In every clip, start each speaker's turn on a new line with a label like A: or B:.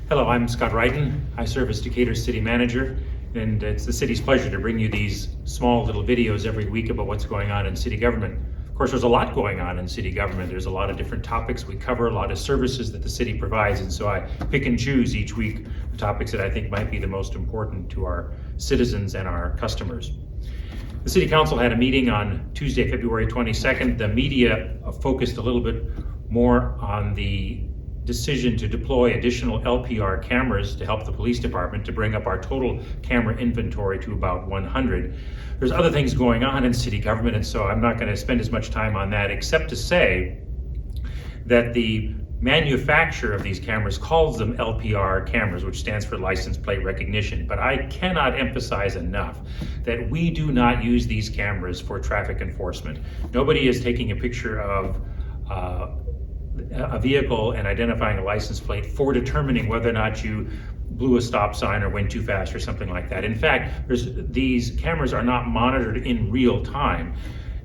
A: Hello, I'm Scott Wrighton. I serve as Decatur's city manager, and it's the city's pleasure to bring you these small little videos every week about what's going on in city government. Of course, there's a lot going on in city government. There's a lot of different topics we cover, a lot of services that the city provides, and so I pick and choose each week the topics that I think might be the most important to our citizens and our customers. The City Council had a meeting on Tuesday, February 22nd. The media focused a little bit more on the decision to deploy additional LPR cameras to help the police department to bring up our total camera inventory to about 100. There's other things going on in city government, and so I'm not going to spend as much time on that, except to say that the manufacturer of these cameras calls them LPR cameras, which stands for license plate recognition. But I cannot emphasize enough that we do not use these cameras for traffic enforcement. Nobody is taking a picture of a vehicle and identifying a license plate for determining whether or not you blew a stop sign or went too fast or something like that. In fact, these cameras are not monitored in real time,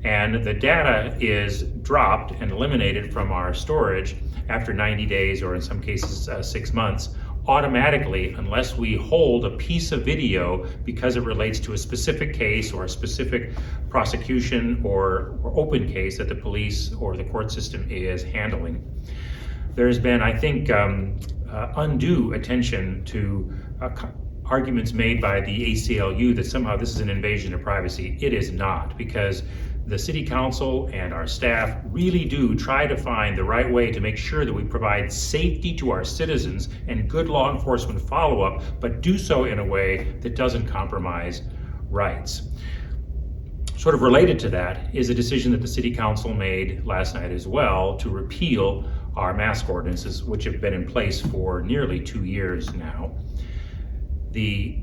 A: and the data is dropped and eliminated from our storage after 90 days, or in some cases 6 months, automatically, unless we hold a piece of video because it relates to a specific case or a specific prosecution or open case that the police or the court system is handling. There's been, I think, undue attention to arguments made by the ACLU that somehow this is an invasion of privacy. It is not, because the City Council and our staff really do try to find the right way to make sure that we provide safety to our citizens and good law enforcement follow-up, but do so in a way that doesn't compromise rights. Sort of related to that is a decision that the City Council made last night as well to repeal our mask ordinances, which have been in place for nearly 2 years now. The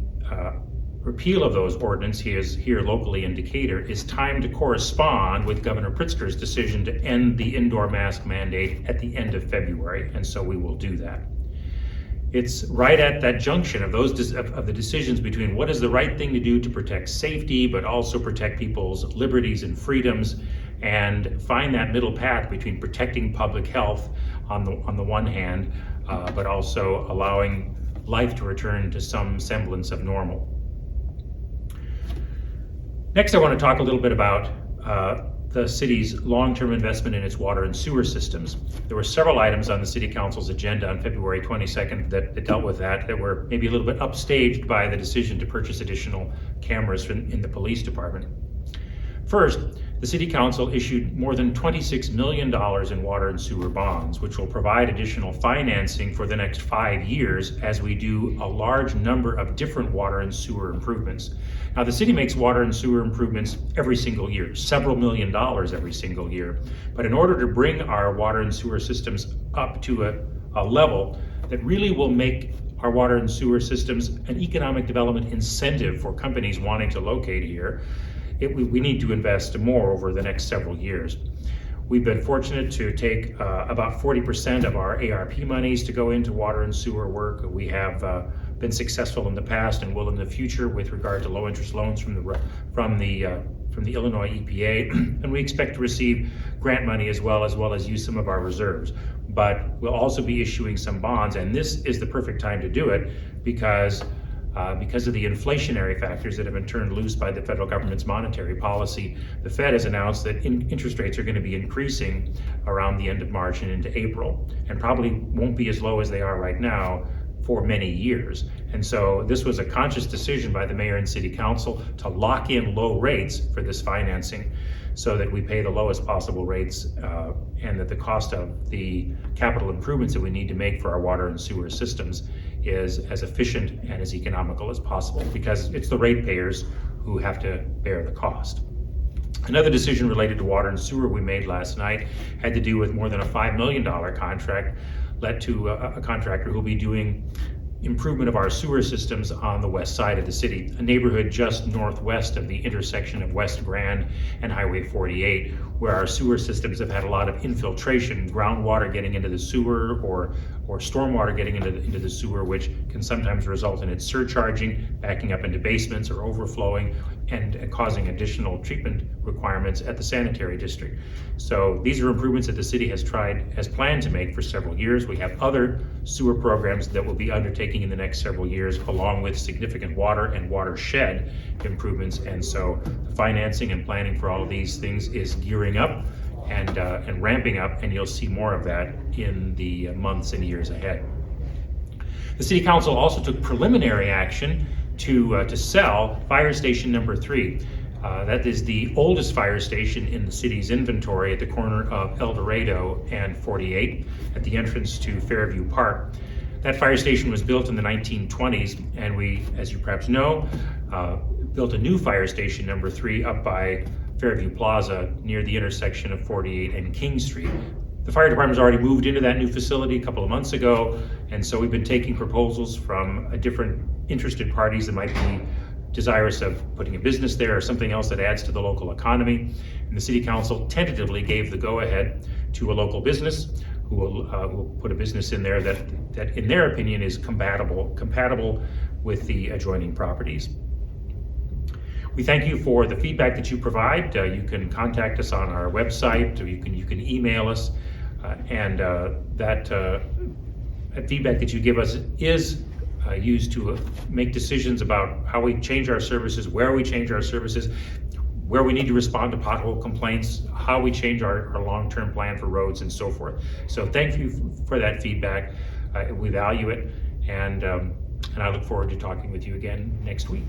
A: repeal of those ordinances here locally in Decatur is timed to correspond with Governor Pritzker's decision to end the indoor mask mandate at the end of February, and so we will do that. It's right at that junction of the decisions between what is the right thing to do to protect safety, but also protect people's liberties and freedoms, and find that middle path between protecting public health on the one hand, but also allowing life to return to some semblance of normal. Next, I want to talk a little bit about the city's long-term investment in its water and sewer systems. There were several items on the City Council's agenda on February 22nd that dealt with that were maybe a little bit upstaged by the decision to purchase additional cameras in the police department. First, the City Council issued more than $26 million in water and sewer bonds, which will provide additional financing for the next 5 years as we do a large number of different water and sewer improvements. Now, the city makes water and sewer improvements every single year, several $1 million every single year. But in order to bring our water and sewer systems up to a level that really will make our water and sewer systems an economic development incentive for companies wanting to locate here, we need to invest more over the next several years. We've been fortunate to take about 40% of our ARP monies to go into water and sewer work. We have been successful in the past and will in the future with regard to low interest loans from the Illinois EPA, and we expect to receive grant money as well as use some of our reserves. But we'll also be issuing some bonds, and this is the perfect time to do it because of the inflationary factors that have been turned loose by the federal government's monetary policy. The Fed has announced that interest rates are going to be increasing around the end of March and into April, and probably won't be as low as they are right now for many years. And so this was a conscious decision by the mayor and city council to lock in low rates for this financing so that we pay the lowest possible rates and that the cost of the capital improvements that we need to make for our water and sewer systems is as efficient and as economical as possible, because it's the ratepayers who have to bear the cost. Another decision related to water and sewer we made last night had to do with more than a $5 million contract led to a contractor who will be doing improvement of our sewer systems on the west side of the city, a neighborhood just northwest of the intersection of West Grand and Highway 48, where our sewer systems have had a lot of infiltration, groundwater getting into the sewer or stormwater getting into the sewer, which can sometimes result in it surcharging, backing up into basements or overflowing, and causing additional treatment requirements at the sanitary district. So these are improvements that the city has planned to make for several years. We have other sewer programs that we'll be undertaking in the next several years, along with significant water and watershed improvements. And so the financing and planning for all of these things is gearing up and ramping up, and you'll see more of that in the months and years ahead. The City Council also took preliminary action to sell Fire Station number 3. That is the oldest fire station in the city's inventory at the corner of El Dorado and 48 at the entrance to Fairview Park. That fire station was built in the 1920s, and we, as you perhaps know, built a new fire station number 3 up by Fairview Plaza near the intersection of 48 and King Street. The fire department's already moved into that new facility a couple of months ago, and so we've been taking proposals from different interested parties that might be desirous of putting a business there or something else that adds to the local economy. And the City Council tentatively gave the go-ahead to a local business who will put a business in there that in their opinion is compatible with the adjoining properties. We thank you for the feedback that you provide. You can contact us on our website, or you can email us, and that feedback that you give us is used to make decisions about how we change our services, where we change our services, where we need to respond to pothole complaints, how we change our long-term plan for roads, and so forth. So thank you for that feedback. We value it, and I look forward to talking with you again next week.